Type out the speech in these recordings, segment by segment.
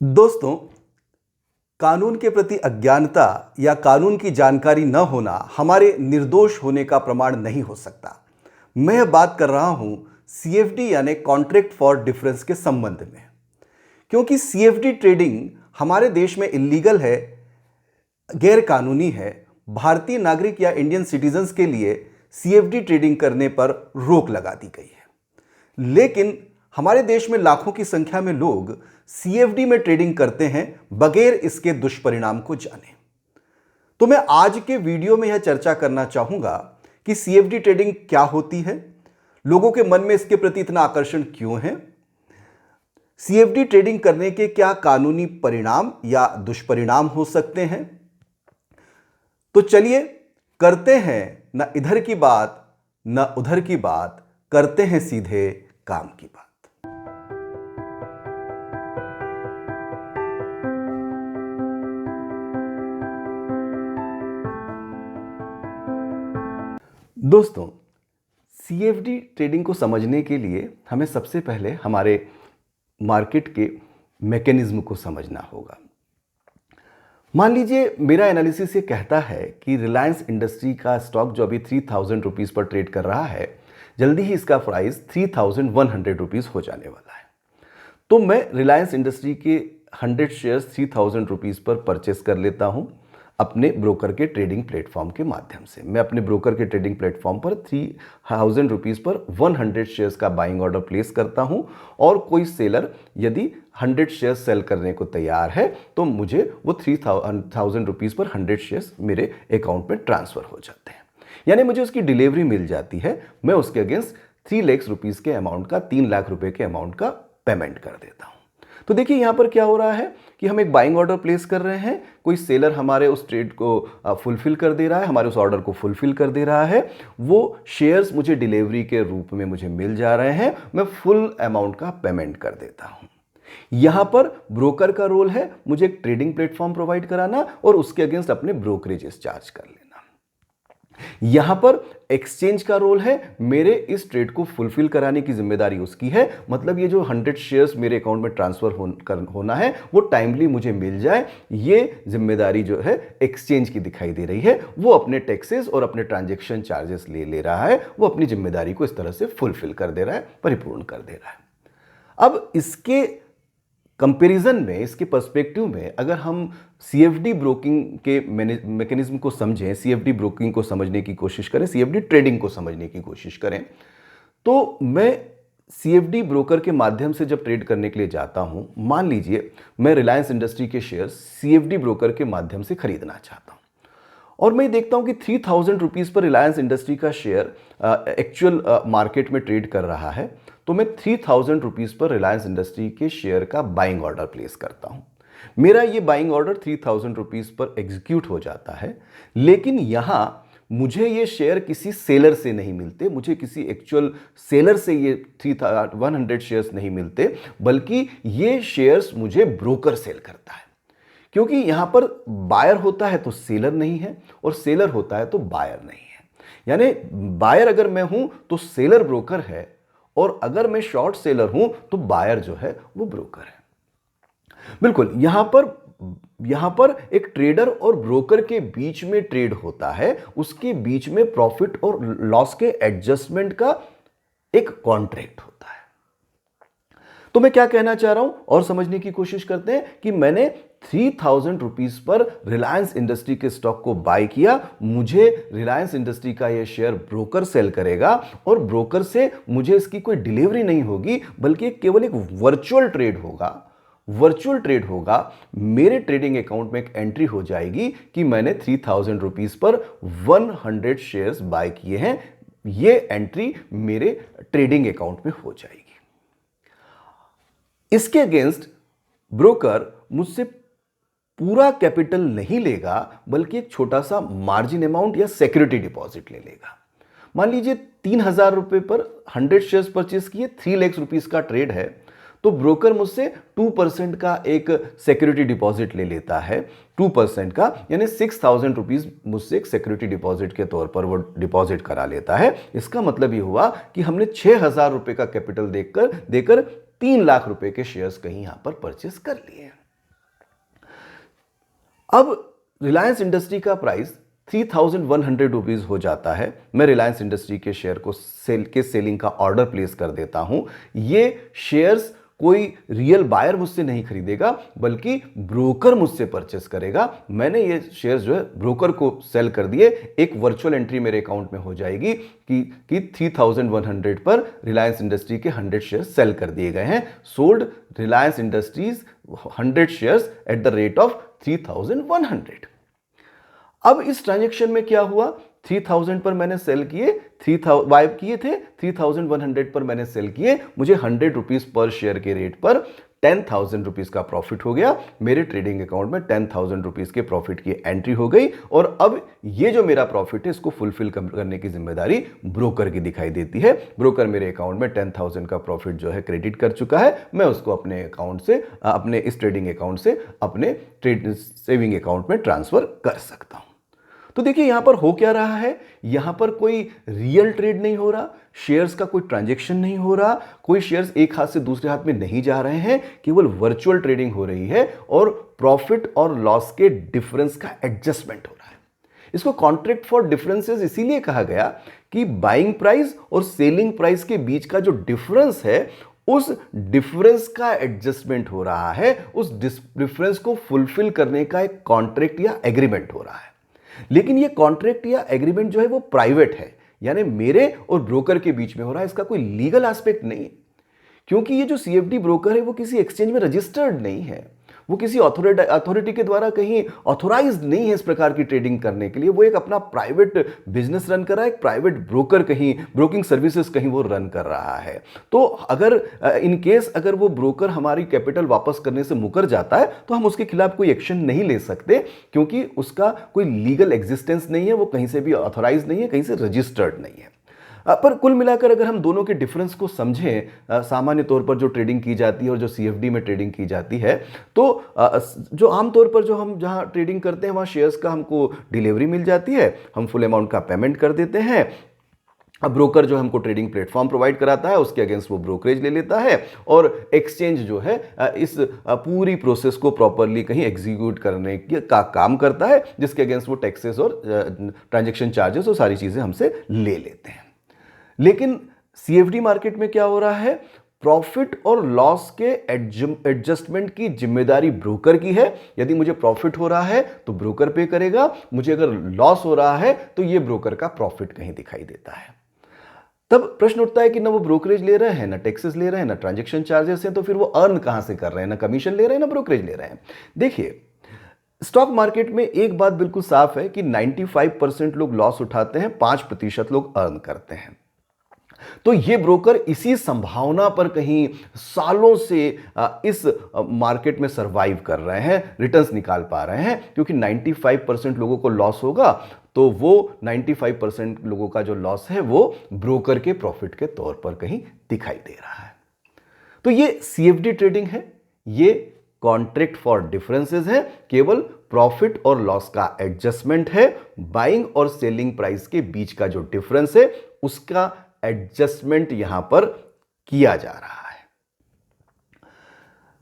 दोस्तों, कानून के प्रति अज्ञानता या कानून की जानकारी न होना हमारे निर्दोष होने का प्रमाण नहीं हो सकता। मैं यह बात कर रहा हूं सीएफडी यानी कॉन्ट्रैक्ट फॉर डिफरेंस के संबंध में, क्योंकि सीएफडी ट्रेडिंग हमारे देश में इलीगल है, गैर कानूनी है। भारतीय नागरिक या इंडियन सिटीजन्स के लिए सीएफडी ट्रेडिंग करने पर रोक लगा दी गई है, लेकिन हमारे देश में लाखों की संख्या में लोग सीएफडी में ट्रेडिंग करते हैं बगैर इसके दुष्परिणाम को जाने। तो मैं आज के वीडियो में यह चर्चा करना चाहूंगा कि सीएफडी ट्रेडिंग क्या होती है, लोगों के मन में इसके प्रति इतना आकर्षण क्यों है, सीएफडी ट्रेडिंग करने के क्या कानूनी परिणाम या दुष्परिणाम हो सकते हैं। तो चलिए करते हैं न इधर की बात न उधर की बात, करते हैं सीधे काम की बात। दोस्तों, सीएफडी ट्रेडिंग को समझने के लिए हमें सबसे पहले हमारे मार्केट के मैकेनिज्म को समझना होगा। मान लीजिए मेरा एनालिसिस ये कहता है कि रिलायंस इंडस्ट्री का स्टॉक जो अभी 3000 रुपीज़ पर ट्रेड कर रहा है, जल्दी ही इसका प्राइस 3100 रुपीज़ हो जाने वाला है। तो मैं रिलायंस इंडस्ट्री के 100 शेयर्स 3000 रुपीज़ पर परचेस कर लेता हूं अपने ब्रोकर के ट्रेडिंग प्लेटफॉर्म के माध्यम से। मैं अपने ब्रोकर के ट्रेडिंग प्लेटफॉर्म पर 3000 रुपीज़ पर 100 शेयर्स का बाइंग ऑर्डर प्लेस करता हूं, और कोई सेलर यदि 100 शेयर्स सेल करने को तैयार है तो मुझे वो 3000 रुपीज़ पर 100 शेयर्स मेरे अकाउंट में ट्रांसफ़र हो जाते हैं, यानी मुझे उसकी डिलीवरी मिल जाती है। मैं उसके अगेंस्ट 3 लाख रुपीज़ के अमाउंट का 3 लाख रुपए के अमाउंट का पेमेंट कर देता हूं। तो देखिए यहां पर क्या हो रहा है कि हम एक बाइंग ऑर्डर प्लेस कर रहे हैं, कोई सेलर हमारे उस ट्रेड को फुलफिल कर दे रहा है, हमारे उस ऑर्डर को फुलफिल कर दे रहा है, वो शेयर्स मुझे डिलीवरी के रूप में मुझे मिल जा रहे हैं, मैं फुल अमाउंट का पेमेंट कर देता हूं। यहां पर ब्रोकर का रोल है मुझे एक ट्रेडिंग प्लेटफॉर्म प्रोवाइड कराना और उसके अगेंस्ट अपने ब्रोकरेजेस चार्ज कर लेना। यहां पर एक्सचेंज का रोल है, मेरे इस ट्रेड को फुलफिल कराने की जिम्मेदारी उसकी है, मतलब ये जो 100 शेयर्स मेरे अकाउंट में ट्रांसफर होना है वो टाइमली मुझे मिल जाए, ये जिम्मेदारी जो है एक्सचेंज की दिखाई दे रही है। वो अपने टैक्सेस और अपने ट्रांजैक्शन चार्जेस ले रहा है, वो अपनी जिम्मेदारी को इस तरह से फुलफिल कर दे रहा है, परिपूर्ण कर दे रहा है। अब इसके कंपैरिजन में, इसके पर्सपेक्टिव में अगर हम सीएफडी ब्रोकिंग के मैकेनिज्म को समझें, सीएफडी ब्रोकिंग को समझने की कोशिश करें, सीएफडी ट्रेडिंग को समझने की कोशिश करें, तो मैं सीएफडी ब्रोकर के माध्यम से जब ट्रेड करने के लिए जाता हूं, मान लीजिए मैं रिलायंस इंडस्ट्री के शेयर सीएफडी ब्रोकर के माध्यम से खरीदना चाहता हूं और मैं देखता हूं कि 3000 रुपीज़ पर रिलायंस इंडस्ट्री का शेयर एक्चुअल मार्केट में ट्रेड कर रहा है, तो मैं 3000 रुपीज़ पर रिलायंस इंडस्ट्री के शेयर का बाइंग ऑर्डर प्लेस करता हूं। मेरा ये बाइंग ऑर्डर 3000 रुपीज़ पर एग्जीक्यूट हो जाता है, लेकिन यहां मुझे ये शेयर किसी सेलर से नहीं मिलते, मुझे किसी एक्चुअल सेलर से ये 100 शेयर्स नहीं मिलते, बल्कि ये शेयर्स मुझे ब्रोकर सेल करता है। क्योंकि यहां पर बायर होता है तो सेलर नहीं है, और सेलर होता है तो बायर नहीं है। यानी बायर अगर मैं हूं तो सेलर ब्रोकर है, और अगर मैं शॉर्ट सेलर हूं तो बायर जो है वो ब्रोकर है। बिल्कुल यहां पर एक ट्रेडर और ब्रोकर के बीच में ट्रेड होता है, उसके बीच में प्रॉफिट और लॉस के एडजस्टमेंट का एक कॉन्ट्रैक्ट होता है। तो मैं क्या कहना चाह रहा हूं और समझने की कोशिश करते हैं कि मैंने 3000 रुपीज़ पर रिलायंस इंडस्ट्री के स्टॉक को बाय किया, मुझे रिलायंस इंडस्ट्री का यह शेयर ब्रोकर सेल करेगा, और ब्रोकर से मुझे इसकी कोई डिलीवरी नहीं होगी, बल्कि केवल एक वर्चुअल ट्रेड होगा। मेरे ट्रेडिंग अकाउंट में एक एंट्री हो जाएगी कि मैंने 3000 रुपीज़ पर 100 शेयर्स बाय किए हैं। यह एंट्री मेरे ट्रेडिंग अकाउंट में हो जाएगी। इसके अगेंस्ट ब्रोकर मुझसे पूरा कैपिटल नहीं लेगा, बल्कि एक छोटा सा मार्जिन अमाउंट या सिक्योरिटी डिपॉजिट ले लेगा। मान लीजिए 3000 रुपए पर 100 शेयर्स परचेस किए, 3 लाख रुपीस का ट्रेड है, तो ब्रोकर मुझसे 2% का एक सिक्योरिटी डिपॉजिट ले लेता है, 2% का, यानी 6000 रुपीज मुझसे एक सिक्योरिटी डिपॉजिट के तौर पर वो डिपॉजिट करा लेता है। इसका मतलब ये हुआ कि हमने 6000 रुपए का कैपिटल देकर 3 लाख रुपए के शेयर्स कहीं यहां पर परचेस कर लिए। अब रिलायंस इंडस्ट्री का प्राइस 3,100 रुपीज़ हो जाता है। मैं रिलायंस इंडस्ट्री के शेयर को सेलिंग का ऑर्डर प्लेस कर देता हूं। ये शेयर्स कोई रियल बायर मुझसे नहीं खरीदेगा, बल्कि ब्रोकर मुझसे परचेस करेगा। मैंने ये शेयर्स जो है ब्रोकर को सेल कर दिए। एक वर्चुअल एंट्री मेरे अकाउंट में हो जाएगी कि 3,100 पर रिलायंस इंडस्ट्री के 100 शेयर्स सेल कर दिए गए हैं। Sold Reliance industries 100 shares at the rate of 3,100। अब इस ट्रांजैक्शन में क्या हुआ, 3,000 पर मैंने सेल किए, 3,000 बाय किए थे, 3,100 पर मैंने सेल किए। मुझे 100 रुपीज पर शेयर के रेट पर 10,000 रुपीज का प्रॉफिट हो गया। मेरे ट्रेडिंग अकाउंट में 10,000 रुपीज के प्रॉफिट की एंट्री हो गई। और अब ये जो मेरा प्रॉफिट है इसको फुलफिल करने की जिम्मेदारी ब्रोकर की दिखाई देती है। ब्रोकर मेरे अकाउंट में 10,000 का प्रॉफिट जो है क्रेडिट कर चुका है। मैं उसको अपने अकाउंट से, अपने इस ट्रेडिंग अकाउंट से अपने सेविंग अकाउंट में ट्रांसफर कर सकता हूं। तो देखिए यहां पर हो क्या रहा है, यहां पर कोई रियल ट्रेड नहीं हो रहा, शेयर्स का कोई ट्रांजैक्शन नहीं हो रहा, कोई शेयर्स एक हाथ से दूसरे हाथ में नहीं जा रहे हैं, केवल वर्चुअल ट्रेडिंग हो रही है और प्रॉफिट और लॉस के डिफरेंस का एडजस्टमेंट हो रहा है। इसको कॉन्ट्रैक्ट फॉर डिफरेंसेस इसीलिए कहा गया कि बाइंग प्राइस और सेलिंग प्राइस के बीच का जो डिफरेंस है, उस डिफरेंस का एडजस्टमेंट हो रहा है, उस डिफरेंस को फुलफिल करने का एक कॉन्ट्रैक्ट या एग्रीमेंट हो रहा है। लेकिन ये कॉन्ट्रैक्ट या एग्रीमेंट जो है वो प्राइवेट है, यानी मेरे और ब्रोकर के बीच में हो रहा है। इसका कोई लीगल एस्पेक्ट नहीं है, क्योंकि ये जो सीएफडी ब्रोकर है वो किसी एक्सचेंज में रजिस्टर्ड नहीं है, वो किसी अथॉरिटी के द्वारा कहीं ऑथोराइज्ड नहीं है इस प्रकार की ट्रेडिंग करने के लिए। वो एक अपना प्राइवेट बिजनेस रन कर रहा है, एक प्राइवेट ब्रोकर कहीं ब्रोकिंग सर्विसेज कहीं वो रन कर रहा है। तो अगर इन केस अगर वो ब्रोकर हमारी कैपिटल वापस करने से मुकर जाता है तो हम उसके खिलाफ कोई एक्शन नहीं ले सकते, क्योंकि उसका कोई लीगल एग्जिस्टेंस नहीं है, वो कहीं से भी ऑथोराइज नहीं है, कहीं से रजिस्टर्ड नहीं है। पर कुल मिलाकर अगर हम दोनों के डिफरेंस को समझें, सामान्य तौर पर जो ट्रेडिंग की जाती है और जो सीएफडी में ट्रेडिंग की जाती है, तो जो आमतौर पर जो हम जहां ट्रेडिंग करते हैं वहां शेयर्स का हमको डिलीवरी मिल जाती है, हम फुल अमाउंट का पेमेंट कर देते हैं। अब ब्रोकर जो हमको ट्रेडिंग प्लेटफॉर्म प्रोवाइड कराता है उसके अगेंस्ट वो ब्रोकरेज ले लेता है, और एक्सचेंज जो है इस पूरी प्रोसेस को प्रॉपरली कहीं एग्जीक्यूट करने का काम करता है, जिसके अगेंस्ट वो टैक्सेस और ट्रांजैक्शन चार्जेस और सारी चीजें हमसे ले लेते हैं। लेकिन सीएफडी मार्केट में क्या हो रहा है, प्रॉफिट और लॉस के एडजस्टमेंट की जिम्मेदारी ब्रोकर की है। यदि मुझे प्रॉफिट हो रहा है तो ब्रोकर पे करेगा, मुझे अगर लॉस हो रहा है तो ये ब्रोकर का प्रॉफिट कहीं दिखाई देता है। तब प्रश्न उठता है कि ना वो ब्रोकरेज ले रहे हैं, ना टैक्सेस ले रहे हैं, ना ट्रांजैक्शन चार्जेस हैं, तो फिर वो अर्न कहां से कर रहे हैं, ना कमीशन ले रहे हैं, ना ब्रोकरेज ले रहे हैं। देखिए स्टॉक मार्केट में एक बात बिल्कुल साफ है कि 95% लोग लॉस उठाते हैं, 5% लोग अर्न करते हैं। तो ये ब्रोकर इसी संभावना पर कहीं सालों से इस मार्केट में सरवाइव कर रहे हैं, रिटर्न्स निकाल पा रहे हैं, क्योंकि 95% लोगों को लॉस होगा तो वो 95% लोगों का जो लॉस है वो ब्रोकर के प्रॉफिट के तौर पर कहीं दिखाई दे रहा है। तो ये सीएफडी ट्रेडिंग है, ये कॉन्ट्रैक्ट फॉर डिफरेंसेस है, केवल प्रॉफिट और लॉस का एडजस्टमेंट है। बाइंग और सेलिंग प्राइस के बीच का जो डिफरेंस है उसका एडजस्टमेंट यहां पर किया जा रहा है।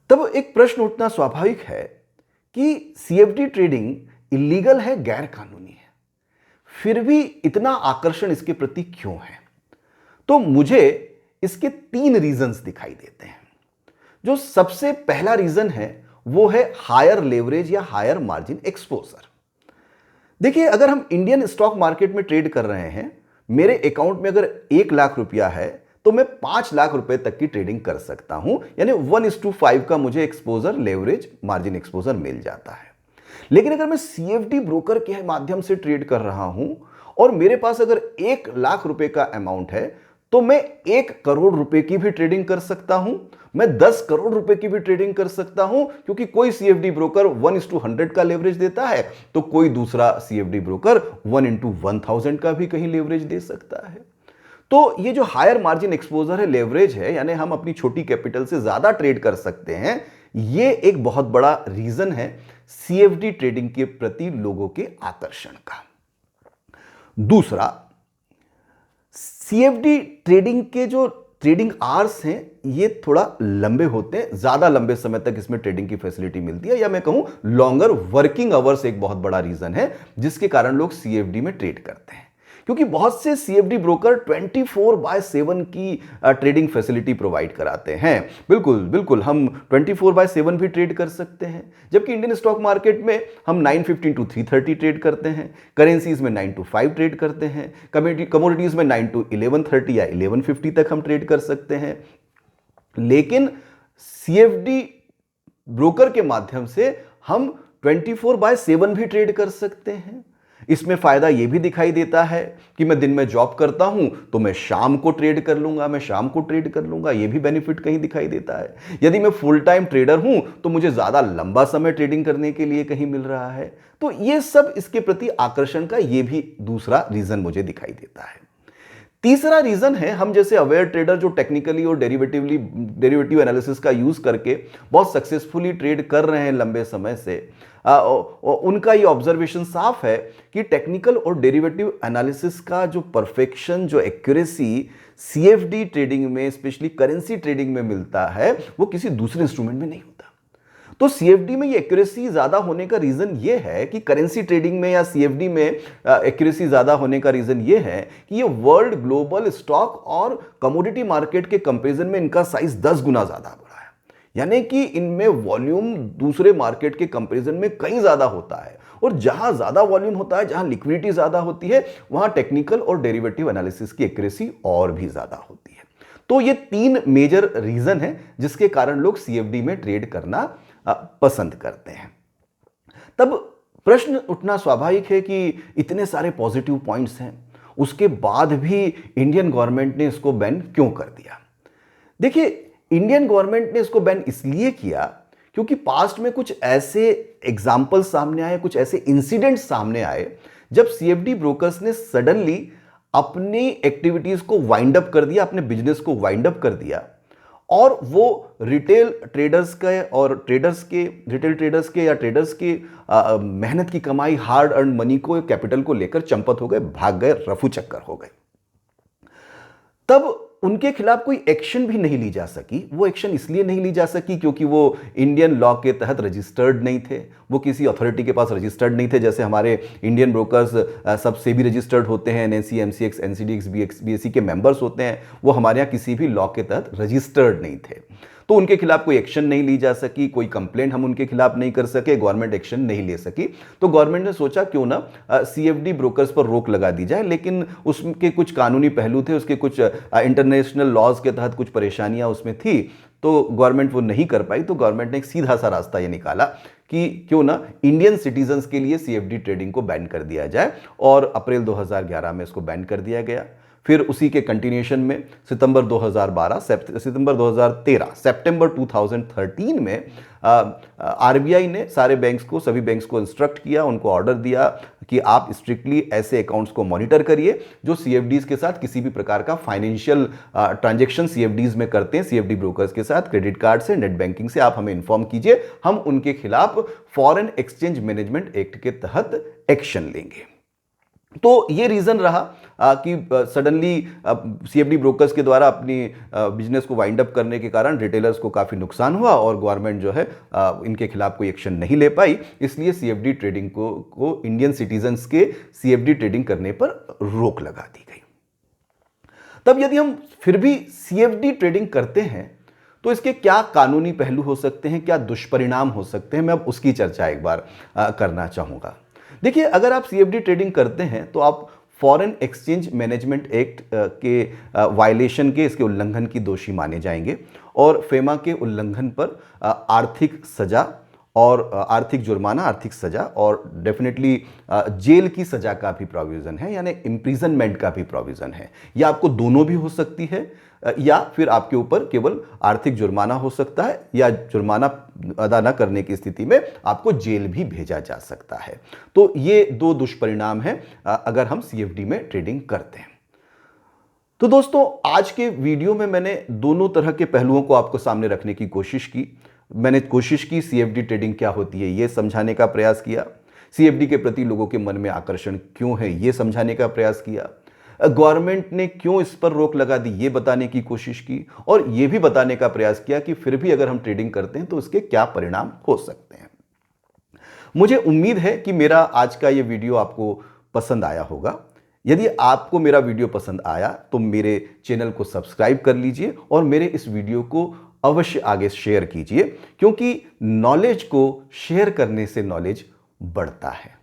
तब एक प्रश्न उठना स्वाभाविक है कि सीएफडी ट्रेडिंग इलीगल है, गैर कानूनी है, फिर भी इतना आकर्षण इसके प्रति क्यों है? तो मुझे इसके 3 रीजंस दिखाई देते हैं। जो सबसे पहला रीजन है वो है हायर लेवरेज या हायर मार्जिन एक्सपोजर। देखिए अगर हम इंडियन स्टॉक मार्केट में ट्रेड कर रहे हैं, मेरे अकाउंट में अगर 1 लाख रुपया है तो मैं 5 लाख रुपए तक की ट्रेडिंग कर सकता हूं, यानी 1:5 का मुझे एक्सपोजर, लेवरेज, मार्जिन एक्सपोजर मिल जाता है। लेकिन अगर मैं सीएफडी ब्रोकर के माध्यम से ट्रेड कर रहा हूं और मेरे पास अगर 1 लाख रुपए का अमाउंट है तो मैं 1 करोड़ रुपए की भी ट्रेडिंग कर सकता हूं, मैं 10 करोड़ रुपए की भी ट्रेडिंग कर सकता हूं, क्योंकि कोई सीएफडी ब्रोकर 1:100 का लेवरेज देता है तो कोई दूसरा सीएफडी ब्रोकर 1:1000 का भी कहीं लेवरेज दे सकता है। तो ये जो हायर मार्जिन एक्सपोजर है, लेवरेज है, यानी हम अपनी छोटी कैपिटल से ज्यादा ट्रेड कर सकते हैं, ये एक बहुत बड़ा रीजन है सीएफडी ट्रेडिंग के प्रति लोगों के आकर्षण का। दूसरा, सीएफडी ट्रेडिंग के जो ट्रेडिंग आवर्स हैं ये थोड़ा लंबे होते हैं, ज़्यादा लंबे समय तक इसमें ट्रेडिंग की फैसिलिटी मिलती है, या मैं कहूँ लॉन्गर वर्किंग आवर्स एक बहुत बड़ा रीज़न है जिसके कारण लोग सीएफडी में ट्रेड करते हैं। क्योंकि बहुत से सीएफडी ब्रोकर 24/7 की ट्रेडिंग फैसिलिटी प्रोवाइड कराते हैं। बिल्कुल बिल्कुल, हम 24/7 भी ट्रेड कर सकते हैं, जबकि इंडियन स्टॉक मार्केट में हम 9:15 to 3:30 ट्रेड करते हैं, करेंसीज में 9 to 5 ट्रेड करते हैं, कमोडिटीज में 9 to 11:30 या 11:50 तक हम ट्रेड कर सकते हैं। लेकिन सीएफडी ब्रोकर के माध्यम से हम 24/7 भी ट्रेड कर सकते हैं। इसमें फायदा यह भी दिखाई देता है कि मैं दिन में जॉब करता हूं तो मैं शाम को ट्रेड कर लूंगा, यह भी बेनिफिट कहीं दिखाई देता है। यदि मैं फुल टाइम ट्रेडर हूं तो मुझे ज्यादा लंबा समय ट्रेडिंग करने के लिए कहीं मिल रहा है। तो यह सब इसके प्रति आकर्षण का यह भी दूसरा रीजन मुझे दिखाई देता है। तीसरा रीजन है, हम जैसे अवेयर ट्रेडर जो टेक्निकली और डेरिवेटिव एनालिसिस का यूज करके बहुत सक्सेसफुली ट्रेड कर रहे हैं लंबे समय से, उनका ये ऑब्जर्वेशन साफ है कि टेक्निकल और डेरिवेटिव एनालिसिस का जो परफेक्शन, जो एक्यूरेसी सीएफडी ट्रेडिंग में, स्पेशली करेंसी ट्रेडिंग में मिलता है, वो किसी दूसरे इंस्ट्रूमेंट में नहीं होता। तो सीएफडी में ये एक्यूरेसी ज्यादा होने का रीजन ये है कि करेंसी ट्रेडिंग में या सीएफडी में एक्यूरेसी ज्यादा होने का रीजन ये है कि ये वर्ल्ड ग्लोबल स्टॉक और कमोडिटी मार्केट के कंपैरिजन में इनका साइज 10 गुना ज्यादा बड़ा है। यानी कि इनमें वॉल्यूम दूसरे मार्केट के कंपैरिजन में कहीं ज्यादा होता है, और जहां ज्यादा वॉल्यूम होता है, जहां लिक्विडिटी ज्यादा होती है, वहां टेक्निकल और डेरिवेटिव एनालिसिस की एक्यूरेसी और भी ज्यादा होती है। तो ये 3 मेजर रीजन है जिसके कारण लोग सीएफडी में ट्रेड करना पसंद करते हैं। तब प्रश्न उठना स्वाभाविक है कि इतने सारे पॉजिटिव पॉइंट्स हैं, उसके बाद भी इंडियन गवर्नमेंट ने इसको बैन क्यों कर दिया? देखिए, इंडियन गवर्नमेंट ने इसको बैन इसलिए किया क्योंकि पास्ट में कुछ ऐसे एग्जाम्पल सामने आए, कुछ ऐसे इंसिडेंट्स सामने आए जब सीएफडी ब्रोकर्स ने सडनली अपनी एक्टिविटीज को वाइंड अप कर दिया, अपने बिजनेस को वाइंड अप कर दिया, और वो रिटेल ट्रेडर्स के मेहनत की कमाई, हार्ड अर्न मनी को, कैपिटल को लेकर चंपत हो गए, भाग गए, रफू चक्कर हो गए। तब उनके खिलाफ कोई एक्शन भी नहीं ली जा सकी। वो एक्शन इसलिए नहीं ली जा सकी क्योंकि वो इंडियन लॉ के तहत रजिस्टर्ड नहीं थे, वो किसी अथॉरिटी के पास रजिस्टर्ड नहीं थे। जैसे हमारे इंडियन ब्रोकर्स सब सेबी रजिस्टर्ड होते हैं, एनएससी, एमसीएक्स, एनसीडीएक्स, बीएसई के मेंबर्स होते हैं, वो हमारे यहाँ किसी भी लॉ के तहत रजिस्टर्ड नहीं थे। तो उनके खिलाफ कोई एक्शन नहीं ली जा सकी, कोई कंप्लेंट हम उनके खिलाफ नहीं कर सके, गवर्नमेंट एक्शन नहीं ले सकी। तो गवर्नमेंट ने सोचा क्यों ना सीएफडी ब्रोकर्स पर रोक लगा दी जाए, लेकिन उसके कुछ कानूनी पहलू थे, उसके कुछ इंटरनेशनल लॉज के तहत कुछ परेशानियां उसमें थी, तो गवर्नमेंट वो नहीं कर पाई। तो गवर्नमेंट ने एक सीधा सा रास्ता ये निकाला कि क्यों ना इंडियन सिटीजन्स के लिए सीएफडी ट्रेडिंग को बैन कर दिया जाए, और अप्रैल 2011 में इसको बैन कर दिया गया। फिर उसी के कंटिन्यूएशन में सितंबर 2013 में आरबीआई ने सभी बैंक्स को इंस्ट्रक्ट किया, उनको ऑर्डर दिया कि आप स्ट्रिक्टली ऐसे अकाउंट्स को मॉनिटर करिए जो सीएफडीज के साथ किसी भी प्रकार का फाइनेंशियल ट्रांजैक्शन सीएफडीज में करते हैं, सीएफडी ब्रोकर्स के साथ, क्रेडिट कार्ड से, नेट बैंकिंग से, आप हमें इन्फॉर्म कीजिए, हम उनके खिलाफ फॉरेन एक्सचेंज मैनेजमेंट एक्ट के तहत एक्शन लेंगे। तो ये रीजन रहा कि सडनली सीएफडी ब्रोकर्स के द्वारा अपनी बिजनेस को वाइंड अप करने के कारण रिटेलर्स को काफ़ी नुकसान हुआ, और गवर्नमेंट जो है इनके खिलाफ कोई एक्शन नहीं ले पाई। इसलिए सीएफडी ट्रेडिंग को इंडियन सिटीजन्स के सीएफडी ट्रेडिंग करने पर रोक लगा दी गई। तब यदि हम फिर भी सीएफडी ट्रेडिंग करते हैं तो इसके क्या कानूनी पहलू हो सकते हैं, क्या दुष्परिणाम हो सकते हैं, मैं अब उसकी चर्चा एक बार करना चाहूँगा। देखिए, अगर आप सीएफडी ट्रेडिंग करते हैं तो आप फॉरेन एक्सचेंज मैनेजमेंट एक्ट के वायलेशन के, इसके उल्लंघन की दोषी माने जाएंगे, और फेमा के उल्लंघन पर आर्थिक सजा और आर्थिक जुर्माना, आर्थिक सजा और डेफिनेटली जेल की सजा का भी प्रोविज़न है, यानी इम्प्रिजनमेंट का भी प्रोविज़न है। या आपको दोनों भी हो सकती है, या फिर आपके ऊपर केवल आर्थिक जुर्माना हो सकता है, या जुर्माना अदा न करने की स्थिति में आपको जेल भी भेजा जा सकता है। तो ये 2 दुष्परिणाम हैं अगर हम सीएफडी में ट्रेडिंग करते हैं। तो दोस्तों, आज के वीडियो में मैंने दोनों तरह के पहलुओं को आपको सामने रखने की कोशिश की। मैंने कोशिश की सीएफडी ट्रेडिंग क्या होती है ये समझाने का प्रयास किया, सीएफडी के प्रति लोगों के मन में आकर्षण क्यों है ये समझाने का प्रयास किया। गवर्नमेंट ने क्यों इस पर रोक लगा दी ये बताने की कोशिश की, और ये भी बताने का प्रयास किया कि फिर भी अगर हम ट्रेडिंग करते हैं तो उसके क्या परिणाम हो सकते हैं। मुझे उम्मीद है कि मेरा आज का ये वीडियो आपको पसंद आया होगा। यदि आपको मेरा वीडियो पसंद आया तो मेरे चैनल को सब्सक्राइब कर लीजिए और मेरे इस वीडियो को अवश्य आगे शेयर कीजिए, क्योंकि नॉलेज को शेयर करने से नॉलेज बढ़ता है।